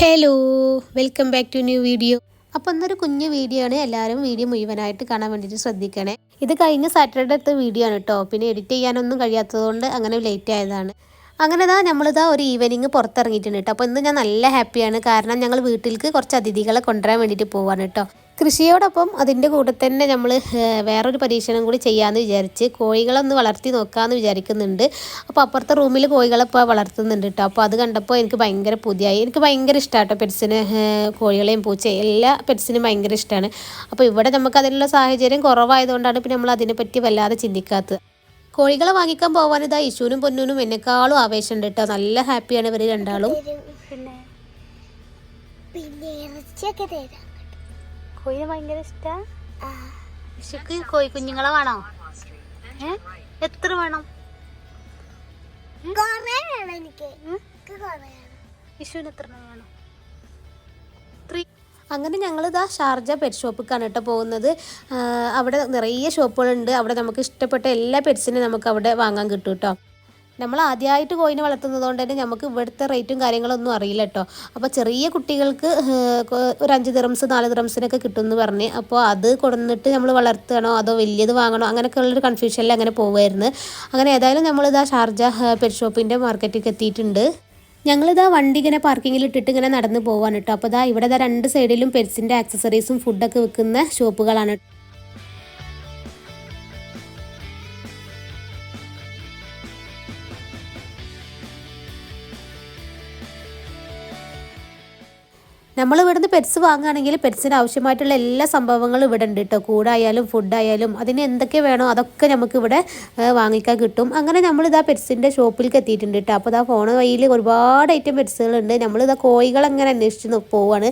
Hello, welcome back to new video. അപ്പോൾ ഇന്നൊരു കുഞ്ഞു വീഡിയോ ആണ്. എല്ലാവരും വീഡിയോ മുഴുവനായിട്ട് കാണാൻ വേണ്ടിയിട്ട് ശ്രദ്ധിക്കണേ. ഇത് കഴിഞ്ഞ സാറ്റർഡേ എടുത്ത വീഡിയോ ആണ് കേട്ടോ. പിന്നെ എഡിറ്റ് ചെയ്യാനൊന്നും കഴിയാത്തതുകൊണ്ട് അങ്ങനെ ലേറ്റ് ആയതാണ്. അങ്ങനെ നമ്മളിതാ ഒരു ഈവനിങ് പുറത്തിറങ്ങിയിട്ടുണ്ട് കേട്ടോ. അപ്പോൾ ഇന്ന് ഞാൻ നല്ല ഹാപ്പിയാണ്. കാരണം ഞങ്ങൾ വീട്ടിലേക്ക് കുറച്ച് അതിഥികളെ കൊണ്ടുവരാൻ വേണ്ടിയിട്ട് പോവാണ് കേട്ടോ. കൃഷിയോടൊപ്പം അതിൻ്റെ കൂടെ തന്നെ നമ്മൾ വേറൊരു പരീക്ഷണം കൂടി ചെയ്യാമെന്ന് വിചാരിച്ച് കോഴികളൊന്ന് വളർത്തി നോക്കാമെന്ന് വിചാരിക്കുന്നുണ്ട്. അപ്പോൾ അപ്പുറത്തെ റൂമിൽ കോഴികളെ ഇപ്പോൾ വളർത്തുന്നുണ്ട് കേട്ടോ. അപ്പോൾ അത് കണ്ടപ്പോൾ എനിക്ക് ഭയങ്കര പുതിയായി. എനിക്ക് ഭയങ്കര ഇഷ്ടമാണ് കേട്ടോ പെറ്റ്സിന്, കോഴികളെയും പൂച്ചയും എല്ലാ പെറ്റ്സിനും ഭയങ്കര ഇഷ്ടമാണ്. അപ്പോൾ ഇവിടെ നമുക്ക് അതിനുള്ള സാഹചര്യം കുറവായതുകൊണ്ടാണ് പിന്നെ നമ്മൾ അതിനെപ്പറ്റി വല്ലാതെ ചിന്തിക്കാത്തത്. കോഴികളെ വാങ്ങിക്കാൻ പോകാൻ ഇതാ ഇശുവിനും പൊന്നൂനും എന്നെക്കാളും ആവേശമുണ്ട് കേട്ടോ. നല്ല ഹാപ്പിയാണ് ഇവർ രണ്ടാളും. കോഴിനെ ഭയങ്കര ഇഷ്ടാ. ഇഷുക്ക് കോഴി കുഞ്ഞുങ്ങളെ വേണോ? എത്ര വേണം? ഇഷുവിന് എത്ര വേണം? അങ്ങനെ ഞങ്ങളിതാ ഷാർജ പെറ്റ് ഷോപ്പിക്കാണ് കേട്ടോ പോകുന്നത്. അവിടെ നിറയെ ഷോപ്പുകളുണ്ട്. അവിടെ നമുക്ക് ഇഷ്ടപ്പെട്ട എല്ലാ പെറ്റ്സിനും നമുക്ക് അവിടെ വാങ്ങാൻ കിട്ടും കേട്ടോ. നമ്മൾ ആദ്യമായിട്ട് കോഴിനെ വളർത്തുന്നത് കൊണ്ട് തന്നെ നമുക്ക് ഇവിടുത്തെ റേറ്റും കാര്യങ്ങളൊന്നും അറിയില്ല കേട്ടോ. അപ്പോൾ ചെറിയ കുട്ടികൾക്ക് ഒരു 5 ദിറംസ് 4 ദിറംസിനൊക്കെ കിട്ടുമെന്ന് പറഞ്ഞ്, അപ്പോൾ അത് കൊടുന്നിട്ട് നമ്മൾ വളർത്തണോ അതോ വലിയത് വാങ്ങണോ അങ്ങനെയൊക്കെ ഉള്ളൊരു കൺഫ്യൂഷനിൽ അങ്ങനെ പോകുമായിരുന്നു. അങ്ങനെ ഏതായാലും നമ്മളിതാ ഷാർജ പെറ്റ് ഷോപ്പിൻ്റെ മാർക്കറ്റിലേക്ക് എത്തിയിട്ടുണ്ട്. ഞങ്ങളിതാ വണ്ടി ഇങ്ങനെ പാർക്കിങ്ങിൽ ഇട്ടിട്ട് ഇങ്ങനെ നടന്ന് പോവാണ് കേട്ടോ. അപ്പോൾ ഇവിടെ 2 സൈഡിലും പെറ്റ്സിൻ്റെ ആക്സസറീസും ഫുഡൊക്കെ വിൽക്കുന്ന ഷോപ്പുകളാണ്. നമ്മൾ ഇവിടുന്ന് പെറ്റ്സ് വാങ്ങുകയാണെങ്കിൽ പെറ്റ്സിന് ആവശ്യമായിട്ടുള്ള എല്ലാ സംഭവങ്ങളും ഇവിടെ ഉണ്ട് കേട്ടോ. കൂടായാലും ഫുഡായാലും അതിന് എന്തൊക്കെ വേണോ അതൊക്കെ നമുക്ക് ഇവിടെ വാങ്ങിക്കാൻ കിട്ടും. അങ്ങനെ നമ്മളിതാ പെറ്റ്സിൻ്റെ ഷോപ്പിലേക്ക് എത്തിയിട്ടുണ്ട് കേട്ടോ. അപ്പോൾ ഫോൺ വഴിയിൽ ഒരുപാട് ഐറ്റം പെറ്റ്സുകളുണ്ട്. നമ്മളിതാ കോഴികളെങ്ങനെ അന്വേഷിച്ച് പോവാണ്.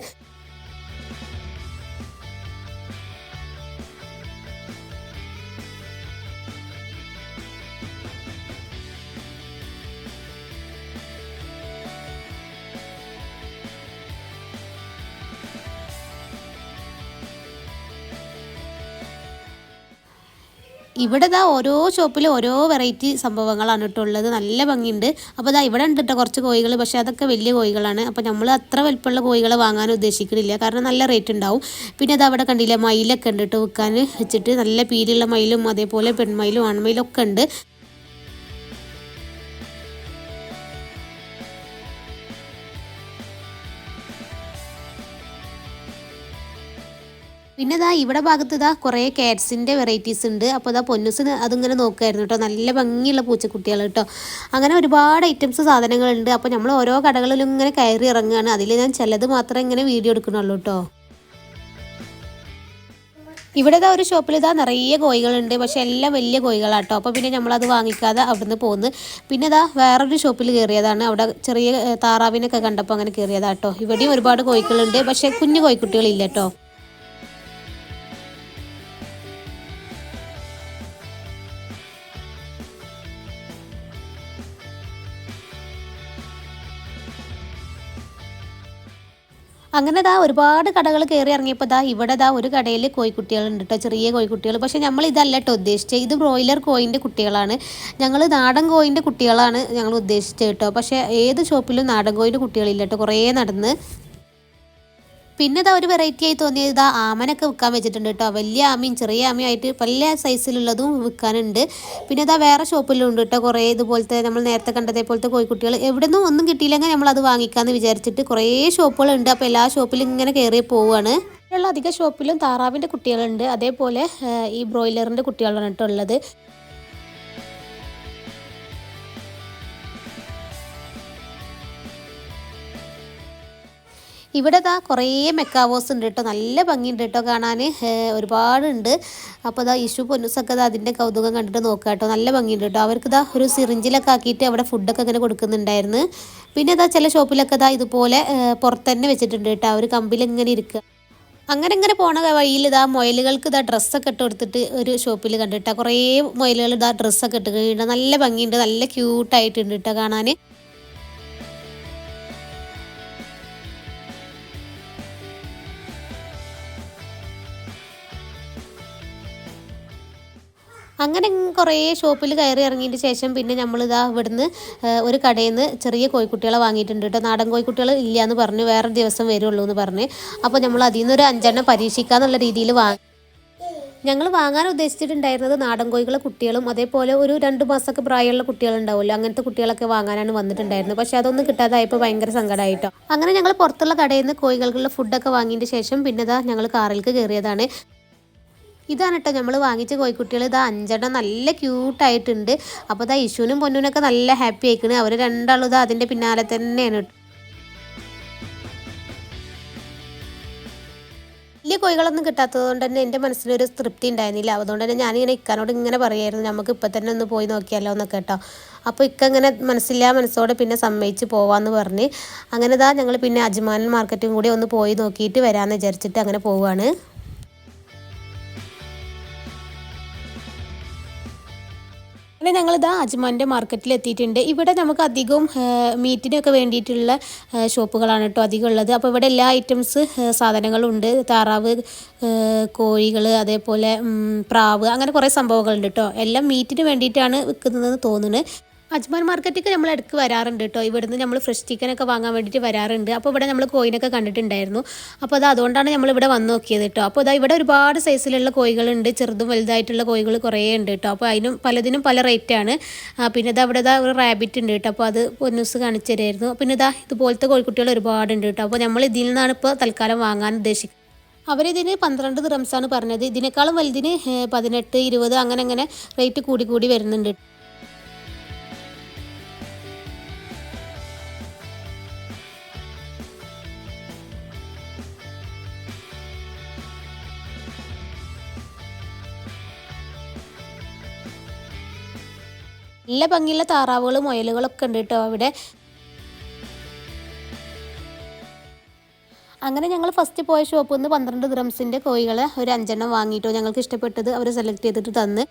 ഇവിടെ ഓരോ ഷോപ്പിലും ഓരോ വെറൈറ്റി സംഭവങ്ങളാണ് കേട്ടോ ഉള്ളത്. നല്ല ഭംഗിയുണ്ട്. അപ്പോൾ ഇവിടെ ഉണ്ട് കേട്ടോ കുറച്ച് കോഴികൾ. പക്ഷേ അതൊക്കെ വലിയ കോഴികളാണ്. അപ്പോൾ നമ്മൾ അത്ര വലിപ്പമുള്ള കോഴികളെ വാങ്ങാൻ ഉദ്ദേശിക്കുന്നില്ല, കാരണം നല്ല റേറ്റ് ഉണ്ടാവും. പിന്നെ അവിടെ കണ്ടില്ല മയിലൊക്കെ ഉണ്ട് കേട്ടോ വിൽക്കാൻ വെച്ചിട്ട്. നല്ല പീലുള്ള മയിലും അതേപോലെ പെൺമയിലും ആൺമയിലും ഒക്കെ ഉണ്ട്. പിന്നെ ഇവിടെ ഭാഗത്ത് കുറേ കാറ്റ്സിൻ്റെ വെറൈറ്റീസ് ഉണ്ട്. അപ്പോൾ പൊന്നൂസിന് അതിങ്ങനെ നോക്കുമായിരുന്നു കേട്ടോ. നല്ല ഭംഗിയുള്ള പൂച്ചക്കുട്ടികൾ കേട്ടോ. അങ്ങനെ ഒരുപാട് ഐറ്റംസ് സാധനങ്ങളുണ്ട്. അപ്പോൾ നമ്മൾ ഓരോ കടകളിലും ഇങ്ങനെ കയറി ഇറങ്ങുകയാണ്. അതിൽ ഞാൻ ചിലത് മാത്രമേ ഇങ്ങനെ വീഡിയോ എടുക്കണുള്ളൂ കേട്ടോ. ഇവിടെ ഒരു ഷോപ്പിൽ നിറയെ കോഴികളുണ്ട്. പക്ഷെ എല്ലാം വലിയ കോഴികളാട്ടോ. അപ്പോൾ പിന്നെ നമ്മളത് വാങ്ങിക്കാതെ അവിടുന്ന് പോകുന്നു. പിന്നെ വേറൊരു ഷോപ്പിൽ കയറിയതാണ്. അവിടെ ചെറിയ താറാവിനൊക്കെ കണ്ടപ്പോൾ അങ്ങനെ കയറിയതാട്ടോ. ഇവിടെയും ഒരുപാട് കോഴികളുണ്ട്. പക്ഷേ കുഞ്ഞു കോഴിക്കുട്ടികളില്ല കേട്ടോ. അങ്ങനെ ഒരുപാട് കടകൾ കയറി ഇറങ്ങിയപ്പോൾ ഇവിടെ ഒരു കടയിൽ കോഴിക്കുട്ടികളുണ്ട് കേട്ടോ. ചെറിയ കോഴിക്കുട്ടികൾ. പക്ഷേ നമ്മൾ ഇതല്ല കേട്ടോ ഉദ്ദേശിച്ചത്. ഇത് ബ്രോയിലർ കോഴിൻ്റെ കുട്ടികളാണ്. ഞങ്ങൾ നാടൻ കോഴിൻ്റെ കുട്ടികളാണ് ഞങ്ങൾ ഉദ്ദേശിച്ചത് കേട്ടോ. പക്ഷേ ഏത് ഷോപ്പിലും നാടൻ കോഴിൻ്റെ കുട്ടികളില്ല കേട്ടോ. കുറേ നടന്ന്. പിന്നെ ഒരു വെറൈറ്റി ആയി തോന്നിയത് ആമനൊക്കെ വിൽക്കാൻ വെച്ചിട്ടുണ്ട് കേട്ടോ. വലിയ ആമയും ചെറിയ ആമയും ആയിട്ട് പല സൈസിലുള്ളതും വിൽക്കാനുണ്ട്. പിന്നെ വേറെ ഷോപ്പിലും ഉണ്ട് കേട്ടോ കുറേ ഇതുപോലത്തെ നമ്മൾ നേരത്തെ കണ്ടതേപോലത്തെ കോഴിക്കുട്ടികൾ. എവിടെ നിന്നും ഒന്നും കിട്ടിയില്ലെങ്കിൽ നമ്മളത് വാങ്ങിക്കാമെന്ന് വിചാരിച്ചിട്ട് കുറേ ഷോപ്പുകളുണ്ട്. അപ്പോൾ എല്ലാ ഷോപ്പിലും ഇങ്ങനെ കയറി പോവുകയാണ്. ഉള്ള അധിക ഷോപ്പിലും താറാവിൻ്റെ കുട്ടികളുണ്ട്. അതേപോലെ ഈ ബ്രോയിലറിൻ്റെ കുട്ടികളാണ് കേട്ടോ ഉള്ളത്. ഇവിടെ കുറേ മെക്കാവോസ് ഉണ്ട് കേട്ടോ. നല്ല ഭംഗിയുണ്ട് കേട്ടോ കാണാൻ. ഒരുപാടുണ്ട്. അപ്പോൾ ഇഷു പൊന്നൂസൊക്കെ അതിൻ്റെ കൗതുകം കണ്ടിട്ട് നോക്കുക കേട്ടോ. നല്ല ഭംഗിയുണ്ട് കേട്ടോ. അവർക്ക് ഒരു സിറിഞ്ചിലൊക്കെ ആക്കിയിട്ട് അവിടെ ഫുഡൊക്കെ ഇങ്ങനെ കൊടുക്കുന്നുണ്ടായിരുന്നു. പിന്നെ ചില ഷോപ്പിലൊക്കെ ഇതുപോലെ പുറത്ത് തന്നെ വെച്ചിട്ടുണ്ട് കേട്ടോ. ഒരു കമ്പിലിങ്ങനെ ഇരിക്കുക. അങ്ങനെ പോണ വഴിയിൽ മുയലുകൾക്ക് ഡ്രസ്സൊക്കെ ഇട്ട് കൊടുത്തിട്ട് ഒരു ഷോപ്പിൽ കണ്ടിട്ടാ. കുറേ മുയലുകൾ ഡ്രസ്സൊക്കെ ഇട്ട് കഴിയുന്നുണ്ട്. നല്ല ഭംഗിയുണ്ട്. നല്ല ക്യൂട്ടായിട്ടുണ്ട് കേട്ടോ കാണാൻ. അങ്ങനെ കുറേ ഷോപ്പിൽ കയറി ഇറങ്ങിയതിന് ശേഷം പിന്നെ നമ്മളിതാ ഇവിടുന്ന് ഒരു കടയിൽ നിന്ന് ചെറിയ കോഴിക്കുട്ടികളെ വാങ്ങിയിട്ടുണ്ട് കേട്ടോ. നാടൻ കോഴിക്കുട്ടികൾ ഇല്ല എന്ന് പറഞ്ഞു, വേറെ ദിവസം വരുള്ളൂ എന്ന് പറഞ്ഞ്. അപ്പോൾ നമ്മൾ അതിൽ നിന്നൊരു 5 പരീക്ഷിക്കാന്നുള്ള രീതിയിൽ വാങ്ങി. ഞങ്ങൾ വാങ്ങാൻ ഉദ്ദേശിച്ചിട്ടുണ്ടായിരുന്നത് നാടൻ കോഴികളെ കുട്ടികളും അതേപോലെ ഒരു 2 മാസമൊക്കെ പ്രായമുള്ള കുട്ടികളുണ്ടാവുമല്ലോ, അങ്ങനത്തെ കുട്ടികളൊക്കെ വാങ്ങാനാണ് വന്നിട്ടുണ്ടായിരുന്നത്. പക്ഷേ അതൊന്നും കിട്ടാതായപ്പോൾ ഭയങ്കര സങ്കടമായിട്ടോ. അങ്ങനെ ഞങ്ങൾ പുറത്തുള്ള കടയിൽ നിന്ന് കോഴികൾക്കുള്ള ഫുഡൊക്കെ വാങ്ങിയതിന് ശേഷം പിന്നെ ഇതാ ഞങ്ങൾ കാറിലേക്ക് കയറിയതാണ്. ഇതാണ് കേട്ടോ നമ്മൾ വാങ്ങിച്ച കോഴിക്കുട്ടികൾ. ഇതാ 5 നല്ല ക്യൂട്ടായിട്ടുണ്ട്. അപ്പോൾ ഇതാ ഇഷുവിനും പൊന്നൂനൊക്കെ നല്ല ഹാപ്പി ആയിക്കണ്. അവർ രണ്ടാളും ഇതാ അതിൻ്റെ പിന്നാലെ തന്നെയാണ് കേട്ടോ. വലിയ കോഴികളൊന്നും കിട്ടാത്തത് കൊണ്ട് തന്നെ എൻ്റെ മനസ്സിനൊരു തൃപ്തി ഉണ്ടായിരുന്നില്ല. അതുകൊണ്ട് തന്നെ ഞാനിങ്ങനെ ഇക്കാനോട് ഇങ്ങനെ പറയായിരുന്നു, നമുക്ക് ഇപ്പം തന്നെ ഒന്ന് പോയി നോക്കിയാലോ എന്നൊക്കെ കേട്ടോ. അപ്പോൾ ഇക്ക ഇങ്ങനെ മനസ്സോടെ പിന്നെ സമ്മതിച്ച് പോവാമെന്ന് പറഞ്ഞ് അങ്ങനെ ഇതാ ഞങ്ങൾ പിന്നെ അജ്മാൻ മാർക്കറ്റും കൂടി ഒന്ന് പോയി നോക്കിയിട്ട് വരാമെന്ന് വിചാരിച്ചിട്ട് അങ്ങനെ പോവുകയാണ്. പിന്നെ ഞങ്ങളിതാ അജ്മാൻ്റെ മാർക്കറ്റിൽ എത്തിയിട്ടുണ്ട്. ഇവിടെ നമുക്ക് അധികവും മീറ്റിനൊക്കെ വേണ്ടിയിട്ടുള്ള ഷോപ്പുകളാണ് കേട്ടോ അധികം ഉള്ളത്. അപ്പോൾ ഇവിടെ എല്ലാ ഐറ്റംസ് സാധനങ്ങളും ഉണ്ട്. താറാവ്, കോഴികൾ, അതേപോലെ പ്രാവ്, അങ്ങനെ കുറേ സംഭവങ്ങളുണ്ട് കേട്ടോ. എല്ലാം മീറ്റിന് വേണ്ടിയിട്ടാണ് വിൽക്കുന്നതെന്ന് തോന്നുന്നത്. അജ്മാൻ മാർക്കറ്റിലേക്ക് നമ്മൾ ഇടയ്ക്ക് വരാറുണ്ട് കേട്ടോ. ഇവിടുന്ന് നമ്മൾ ഫ്രഷ് ചിക്കനൊക്കെ വാങ്ങാൻ വേണ്ടിയിട്ട് വരാറുണ്ട്. അപ്പോൾ ഇവിടെ നമ്മൾ കോഴിനൊക്കെ കണ്ടിട്ടുണ്ടായിരുന്നു. അപ്പോൾ അതുകൊണ്ടാണ് നമ്മളിവിടെ വന്ന് നോക്കിയത് കേട്ടോ. അപ്പോൾ ഇവിടെ ഒരുപാട് സൈസിലുള്ള കോഴികളുണ്ട്, ചെറുതും വലുതായിട്ടുള്ള കോഴികൾ കുറേ ഉണ്ട് കേട്ടോ. അപ്പോൾ പലതിനും പല റേറ്റാണ്. പിന്നെ അവിടെ ഒരു റാബിറ്റ് ഉണ്ട് കേട്ടോ. അപ്പോൾ അത് പൊന്നൂസ് കാണിച്ചു തരായിരുന്നു. പിന്നെ ഇതുപോലത്തെ കോഴിക്കുട്ടികൾ ഒരുപാടുണ്ട് കേട്ടോ. അപ്പോൾ നമ്മൾ ഇതിൽ നിന്നാണ് ഇപ്പോൾ തൽക്കാലം വാങ്ങാൻ ഉദ്ദേശിക്കുന്നത്. അവരിതിന് 12 ദിർഹംസാണ് പറഞ്ഞത്. ഇതിനേക്കാളും വലുതിന് 18, 20 അങ്ങനെ റേറ്റ് കൂടി വരുന്നുണ്ട്. നല്ല ഭംഗിയുള്ള താറാവുകളും മുയലുകളൊക്കെ ഉണ്ട് കേട്ടോ അവിടെ. അങ്ങനെ ഞങ്ങൾ ഫസ്റ്റ് പോയ ഷോപ്പിൽ നിന്ന് 12 ദിർഹംസിൻ്റെ കോഴികളെ ഒരു 5 വാങ്ങിയിട്ടോ. ഞങ്ങൾക്ക് ഇഷ്ടപ്പെട്ടത് അവർ സെലക്ട് ചെയ്തിട്ട് തന്ന്.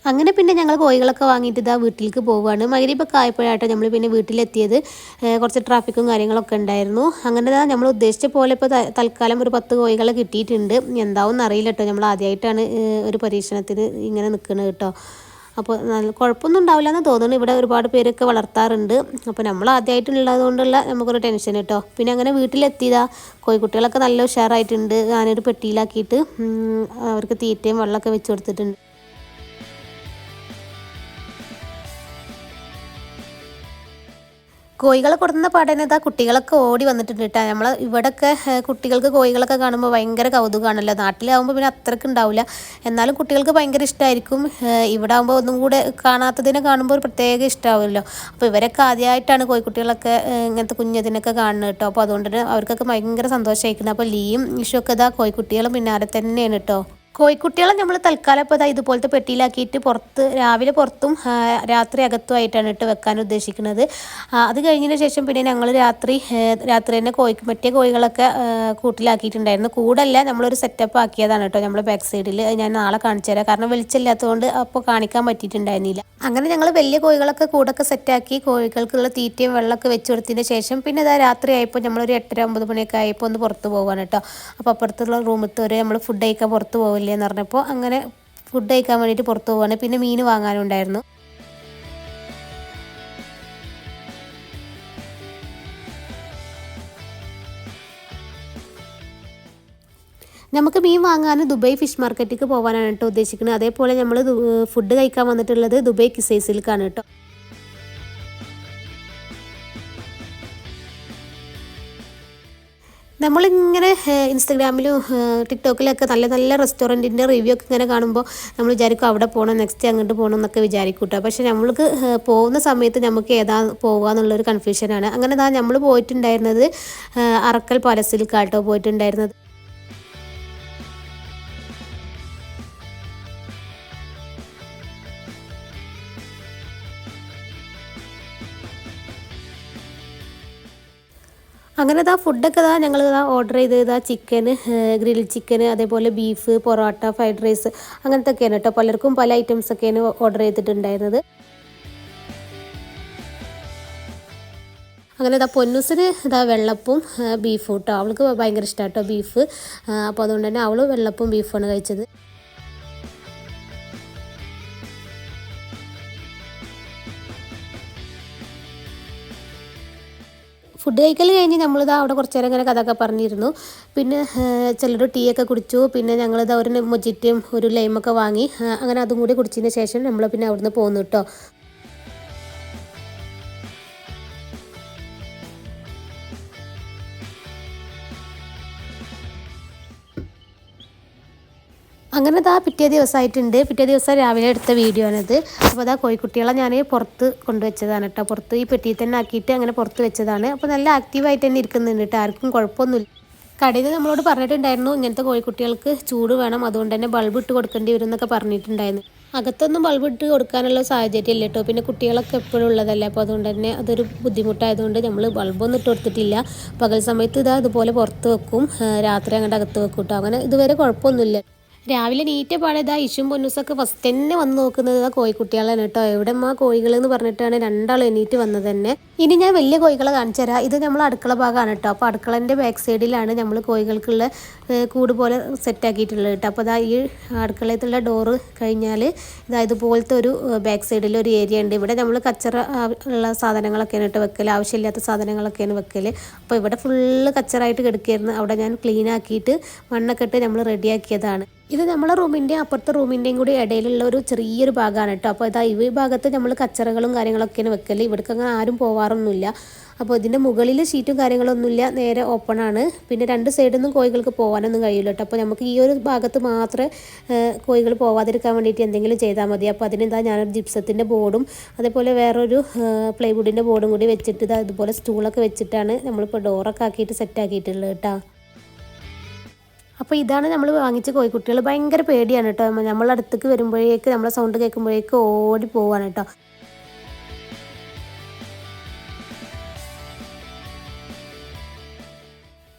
അങ്ങനെ പിന്നെ ഞങ്ങൾ കോഴികളൊക്കെ വാങ്ങിയിട്ട് ഇതാ വീട്ടിലേക്ക് പോവുകയാണ്. മഗ്‌രിബൊക്കെ ആയപ്പോഴാട്ടോ നമ്മൾ പിന്നെ വീട്ടിലെത്തിയത്. കുറച്ച് ട്രാഫിക്കും കാര്യങ്ങളൊക്കെ ഉണ്ടായിരുന്നു. അങ്ങനെ നമ്മൾ ഉദ്ദേശിച്ച പോലെ ഇപ്പോൾ തൽക്കാലം ഒരു 10 കോഴികളെ കിട്ടിയിട്ടുണ്ട്. എന്താവും അറിയില്ല കേട്ടോ. നമ്മൾ ആദ്യമായിട്ടാണ് ഒരു പരീക്ഷണത്തിന് ഇങ്ങനെ നിൽക്കുന്നത് കേട്ടോ. അപ്പോൾ നല്ല കുഴപ്പമൊന്നും ഉണ്ടാവില്ല എന്ന് തോന്നുന്നു. ഇവിടെ ഒരുപാട് പേരൊക്കെ വളർത്താറുണ്ട്. അപ്പോൾ നമ്മൾ ആദ്യമായിട്ടുള്ളത് കൊണ്ടുള്ള നമുക്കൊരു ടെൻഷൻ കേട്ടോ. പിന്നെ അങ്ങനെ വീട്ടിലെത്തിയതാ കോഴിക്കുട്ടികളൊക്കെ നല്ല ഉഷാറായിട്ടുണ്ട്. ഞാനൊരു പെട്ടിയിലാക്കിയിട്ട് അവർക്ക് തീറ്റയും വെള്ളമൊക്കെ വെച്ച് കൊടുത്തിട്ടുണ്ട്. കോഴികളെ കൊടുക്കുന്ന പാടേനതാ കുട്ടികളൊക്കെ ഓടി വന്നിട്ടുണ്ട് കേട്ടോ. നമ്മൾ ഇവിടെയൊക്കെ കുട്ടികൾക്ക് കോഴികളൊക്കെ കാണുമ്പോൾ ഭയങ്കര കൗതുകമാണല്ലോ. നാട്ടിലാവുമ്പോൾ പിന്നെ അത്രയ്ക്ക് ഉണ്ടാവില്ല, എന്നാലും കുട്ടികൾക്ക് ഭയങ്കര ഇഷ്ടമായിരിക്കും. ഇവിടെ ആകുമ്പോൾ ഒന്നും കൂടെ കാണാത്തതിനെ കാണുമ്പോൾ ഒരു പ്രത്യേക ഇഷ്ടമാവുമല്ലോ. അപ്പോൾ ഇവരൊക്കെ ആദ്യമായിട്ടാണ് കോഴിക്കുട്ടികളൊക്കെ ഇങ്ങനത്തെ കുഞ്ഞതിനൊക്കെ കാണുന്നത് കേട്ടോ. അപ്പോൾ അതുകൊണ്ട് തന്നെ അവർക്കൊക്കെ ഭയങ്കര സന്തോഷമായിരിക്കുന്നത്. അപ്പോൾ ലീയും ഇഷുവൊക്കെ ഇതാ കോഴിക്കുട്ടികളും പിന്നാലെ തന്നെയാണ് കേട്ടോ. കോഴിക്കുട്ടികളെ നമ്മൾ തൽക്കാലം ഇപ്പോൾ ഇതുപോലത്തെ പെട്ടിയിലാക്കിയിട്ട് രാവിലെ പുറത്തും രാത്രി അകത്തുമായിട്ടാണ് ഇട്ട് വെക്കാൻ ഉദ്ദേശിക്കുന്നത്. അത് കഴിഞ്ഞതിന് ശേഷം പിന്നെ ഞങ്ങൾ രാത്രി തന്നെ മറ്റേ കോഴികളൊക്കെ കൂട്ടിലാക്കിയിട്ടുണ്ടായിരുന്നു. കൂടല്ല, നമ്മളൊരു സെറ്റപ്പ് ആക്കിയതാണ് കേട്ടോ നമ്മൾ ബാക്ക് സൈഡിൽ. ഞാൻ നാളെ കാണിച്ചു തരാം, കാരണം വെളിച്ചമില്ലാത്തതുകൊണ്ട് അപ്പോൾ കാണിക്കാൻ പറ്റിയിട്ടുണ്ടായിരുന്നില്ല. അങ്ങനെ ഞങ്ങൾ വലിയ കോഴികളൊക്കെ കൂടൊക്കെ സെറ്റാക്കി കോഴികൾക്കുള്ള തീറ്റയും വെള്ളമൊക്കെ വെച്ച് കൊടുത്തതിന് ശേഷം പിന്നെ രാത്രി ആയപ്പോൾ നമ്മളൊരു 8:30, 9 മണിയൊക്കെ ആയപ്പോൾ ഒന്ന് പുറത്ത് പോകാണ് കേട്ടോ. അപ്പോൾ അപ്പുറത്തുള്ള റൂമത്തെ നമ്മൾ ഫുഡ് കഴിക്കാൻ പുറത്ത് പോകില്ലെന്ന് പറഞ്ഞപ്പോൾ അങ്ങനെ ഫുഡ് കഴിക്കാൻ വേണ്ടിയിട്ട് പുറത്ത് പോവാണ്. പിന്നെ മീൻ വാങ്ങാനുണ്ടായിരുന്നു. നമുക്ക് മീൻ വാങ്ങാൻ ദുബായ് ഫിഷ് മാർക്കറ്റിലേക്ക് പോകാനാണ് കേട്ടോ ഉദ്ദേശിക്കുന്നത്. അതേപോലെ നമ്മൾ ഫുഡ് കഴിക്കാൻ വന്നിട്ടുള്ളത് ദുബായ് കിസൈസിലേക്കാണ് കേട്ടോ. നമ്മളിങ്ങനെ ഇൻസ്റ്റഗ്രാമിലും ടിക്ടോക്കിലൊക്കെ നല്ല നല്ല റെസ്റ്റോറൻറ്റിൻ്റെ റിവ്യൂ ഒക്കെ ഇങ്ങനെ കാണുമ്പോൾ നമ്മൾ വിചാരിക്കും അവിടെ പോകണം, നെക്സ്റ്റ് അങ്ങോട്ട് പോകണം എന്നൊക്കെ വിചാരിക്കും കേട്ടോ. പക്ഷേ നമ്മൾക്ക് പോകുന്ന സമയത്ത് നമുക്ക് ഏതാ പോകുക എന്നുള്ളൊരു കൺഫ്യൂഷനാണ്. അങ്ങനെ നമ്മൾ പോയിട്ടുണ്ടായിരുന്നത് അറക്കൽ പാലസിലേക്കാട്ടോ പോയിട്ടുണ്ടായിരുന്നത്. അങ്ങനെ ഇതാ ഫുഡൊക്കെ ഇതാ ഞങ്ങൾ ഇതാ ഓർഡർ ചെയ്ത് ഇതാ ചിക്കൻ, ഗ്രിൽ ചിക്കൻ, അതേപോലെ ബീഫ്, പൊറോട്ട, ഫ്രൈഡ് റൈസ് അങ്ങനത്തെ ഒക്കെയാണ് കേട്ടോ. പലർക്കും പല ഐറ്റംസ് ഒക്കെയാണ് ഓർഡർ ചെയ്തിട്ടുണ്ടായിരുന്നത്. അങ്ങനെ ഇതാ പൊന്നൂസിന് ഇതാ വെള്ളപ്പും ബീഫും കേട്ടോ. അവൾക്ക് ഭയങ്കര ഇഷ്ടമാണ് കേട്ടോ ബീഫ്. അപ്പോൾ അതുകൊണ്ട് തന്നെ അവൾ വെള്ളപ്പും ബീഫാണ് കഴിച്ചത്. ഫുഡ് കഴിക്കൽ കഴിഞ്ഞ് നമ്മളിതാ അവിടെ കുറച്ച് നേരം ഇങ്ങനെ കഥയൊക്കെ പറഞ്ഞിരുന്നു. പിന്നെ ചിലർ ടീ ഒക്കെ കുടിച്ചു. പിന്നെ ഞങ്ങളിതാ ഒരു മൊജിറ്റയും ഒരു ലൈമൊക്കെ വാങ്ങി അങ്ങനെ അതും കൂടി കുടിച്ചതിന് ശേഷം നമ്മൾ പിന്നെ അവിടുന്ന് പോന്നു കേട്ടോ. അങ്ങനെ ഇതാ പിറ്റേ ദിവസമായിട്ടുണ്ട്. പിറ്റേ ദിവസം രാവിലെ എടുത്ത വീഡിയോ ആണിത്. അപ്പോൾ അതാ കോഴിക്കുട്ടികളെ ഞാൻ പുറത്ത് കൊണ്ടുവച്ചതാണ് കേട്ടോ. പുറത്ത് ഈ പെട്ടിയിൽ തന്നെ ആക്കിയിട്ട് അങ്ങനെ പുറത്ത് വെച്ചതാണ്. അപ്പോൾ നല്ല ആക്റ്റീവായിട്ട് തന്നെ ഇരിക്കുന്നുണ്ട് കേട്ടോ. ആർക്കും കുഴപ്പമൊന്നുമില്ല. കടയിൽ നിന്ന് നമ്മളോട് പറഞ്ഞിട്ടുണ്ടായിരുന്നു ഇങ്ങനത്തെ കോഴിക്കുട്ടികൾക്ക് ചൂട് വേണം, അതുകൊണ്ട് തന്നെ ബൾബ് ഇട്ട് കൊടുക്കേണ്ടി വരും എന്നൊക്കെ പറഞ്ഞിട്ടുണ്ടായിരുന്നു. അകത്തൊന്നും ബൾബ് ഇട്ട് കൊടുക്കാനുള്ള സാഹചര്യം ഇല്ല കേട്ടോ. പിന്നെ കുട്ടികളൊക്കെ എപ്പോഴും ഉള്ളതല്ലേ. അപ്പോൾ അതുകൊണ്ട് തന്നെ അതൊരു ബുദ്ധിമുട്ടായതുകൊണ്ട് നമ്മൾ ബൾബൊന്നും ഇട്ട് കൊടുത്തിട്ടില്ല. പകൽ സമയത്ത് ഇതാ അതുപോലെ പുറത്ത് വെക്കും, രാത്രി അങ്ങോട്ട് അകത്ത് വെക്കും കേട്ടോ. അങ്ങനെ ഇതുവരെ കുഴപ്പമൊന്നുമില്ല. രാവിലെ നീറ്റ പാടെ ഇതാ ഇഷും പൊന്നൂസൊക്കെ ഫസ്റ്റ് തന്നെ വന്ന് നോക്കുന്നത് ഇതാ കോഴിക്കുട്ടികളാണ് കേട്ടോ. എവിടെമ്മ കോഴികൾ എന്ന് പറഞ്ഞിട്ടാണ് രണ്ടാളും എണീറ്റ് വന്നത് തന്നെ. ഇനി ഞാൻ വലിയ കോഴികളെ കാണിച്ചു തരാം. ഇത് നമ്മൾ അടുക്കള ഭാഗമാണ് കേട്ടോ. അപ്പോൾ അടുക്കളൻ്റെ ബാക്ക് സൈഡിലാണ് നമ്മൾ കോഴികൾക്കുള്ള കൂട് പോലെ സെറ്റാക്കിയിട്ടുള്ളത് കേട്ടോ. അപ്പോൾ ഇതാ ഈ അടുക്കളയത്തുള്ള ഡോറ് കഴിഞ്ഞാൽ ഇതാ ഇതുപോലത്തെ ഒരു ബാക്ക് സൈഡിൽ ഒരു ഏരിയ ഉണ്ട്. ഇവിടെ നമ്മൾ കച്ചറ ഉള്ള സാധനങ്ങളൊക്കെയാണ് കേട്ടോ വെക്കൽ, ആവശ്യമില്ലാത്ത സാധനങ്ങളൊക്കെയാണ് വെക്കൽ. അപ്പോൾ ഇവിടെ ഫുള്ള് കച്ചറായിട്ട് കിടക്കുകയായിരുന്നു. അവിടെ ഞാൻ ക്ലീൻ ആക്കിയിട്ട് മണ്ണൊക്കെ ഇട്ട് നമ്മൾ റെഡിയാക്കിയതാണ്. ഇത് നമ്മളെ റൂമിൻ്റെ അപ്പുറത്തെ റൂമിൻ്റെയും കൂടി ഇടയിലുള്ള ഒരു ചെറിയൊരു ഭാഗമാണ് കേട്ടോ. അപ്പോൾ ഇതാ ഈ ഭാഗത്ത് നമ്മൾ കച്ചറകളും കാര്യങ്ങളൊക്കെയാണ് വെക്കൽ. ഇവിടേക്ക് അങ്ങനെ ആരും പോവാറൊന്നുമില്ല. അപ്പോൾ ഇതിൻ്റെ മുകളിൽ ഷീറ്റും കാര്യങ്ങളൊന്നുമില്ല, നേരെ ഓപ്പണാണ്. പിന്നെ രണ്ട് സൈഡിൽ നിന്നും കോഴികൾക്ക് പോകാനൊന്നും കഴിയില്ല കേട്ടോ. അപ്പോൾ നമുക്ക് ഈ ഒരു ഭാഗത്ത് മാത്രമേ കോഴികൾ പോവാതിരിക്കാൻ വേണ്ടിയിട്ട് എന്തെങ്കിലും ചെയ്താൽ മതി. അപ്പോൾ അതിനെന്താ ഞാനൊരു ജിപ്സത്തിൻ്റെ ബോർഡും അതേപോലെ വേറൊരു പ്ലൈവുഡിൻ്റെ ബോർഡും കൂടി വെച്ചിട്ട് ഇതാ ഇതുപോലെ സ്റ്റൂളൊക്കെ വെച്ചിട്ടാണ് നമ്മളിപ്പോൾ ഡോറൊക്കെ ആക്കിയിട്ട് സെറ്റാക്കിയിട്ടുള്ളത് കേട്ടോ. അപ്പോൾ ഇതാണ് നമ്മൾ വാങ്ങിച്ച കോഴിക്കുട്ടികൾ. ഭയങ്കര പേടിയാണ് കേട്ടോ. നമ്മളടുത്തേക്ക് വരുമ്പോഴേക്ക് നമ്മളെ സൗണ്ട് കേൾക്കുമ്പോഴേക്ക് ഓടി പോവാണ് കേട്ടോ.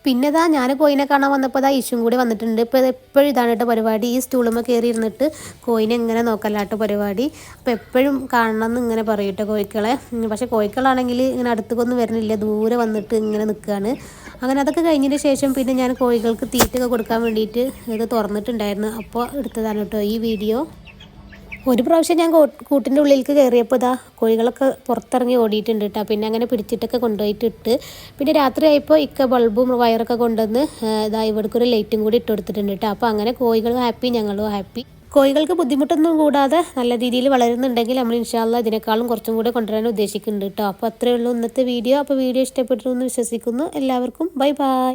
പിന്നെ ഇതാ ഞാൻ കോയിനെ കാണാൻ വന്നപ്പോൾ ഇതാ ഇഷ്യും കൂടി വന്നിട്ടുണ്ട്. ഇപ്പോൾ എപ്പോഴും ഇതാണ് കേട്ടോ പരിപാടി. ഈ സ്റ്റൂളുമ്മ കയറി ഇരുന്നിട്ട് കോയിനെ ഇങ്ങനെ നോക്കല്ലാട്ടോ പരിപാടി. അപ്പോൾ എപ്പോഴും കാണണം എന്ന് ഇങ്ങനെ പറയും കേട്ടോ കോഴിക്കളെ. പക്ഷേ കോഴിക്കളാണെങ്കിൽ ഇങ്ങനെ അടുത്തേക്കൊന്നും വരുന്നില്ല, ദൂരെ വന്നിട്ട് ഇങ്ങനെ നിൽക്കുകയാണ്. അങ്ങനെ അതൊക്കെ കഴിഞ്ഞതിന് ശേഷം പിന്നെ ഞാൻ കോഴികൾക്ക് തീറ്റയൊക്കെ കൊടുക്കാൻ വേണ്ടിയിട്ട് ഇത് തുറന്നിട്ടുണ്ടായിരുന്നു. അപ്പോൾ എടുത്തതാണ് കേട്ടോ ഈ വീഡിയോ. ഒരു പ്രാവശ്യം ഞാൻ കൂട്ടിൻ്റെ ഉള്ളിലേക്ക് കയറിയപ്പോൾ ഇതാ കോഴികളൊക്കെ പുറത്തിറങ്ങി ഓടിയിട്ടുണ്ട് കേട്ടോ. പിന്നെ അങ്ങനെ പിടിച്ചിട്ടൊക്കെ കൊണ്ടുപോയിട്ട് ഇട്ട് പിന്നെ രാത്രി ആയപ്പോൾ ഇക്ക ബൾബും വയറൊക്കെ കൊണ്ടുവന്ന് ഇതാ ഇവിടേക്കൊരു ലൈറ്റും കൂടി ഇട്ട് കൊടുത്തിട്ടുണ്ട് കേട്ടോ. അപ്പോൾ അങ്ങനെ കോഴികളും ഹാപ്പി, ഞങ്ങളും ഹാപ്പി. കോഴികൾക്ക് ബുദ്ധിമുട്ടൊന്നും കൂടാതെ നല്ല രീതിയിൽ വളരുന്നുണ്ടെങ്കിൽ നമ്മൾ ഇൻഷാ അല്ലാഹ് ഇതിനേക്കാളും കുറച്ചും കൂടെ കൊണ്ടുവരാൻ ഉദ്ദേശിക്കുന്നുണ്ട് കേട്ടോ. അപ്പോൾ അത്രയേ ഉള്ളൂ ഇന്നത്തെ വീഡിയോ. അപ്പോൾ വീഡിയോ ഇഷ്ടപ്പെട്ടു എന്ന് വിശ്വസിക്കുന്നു. എല്ലാവർക്കും ബൈ ബൈ.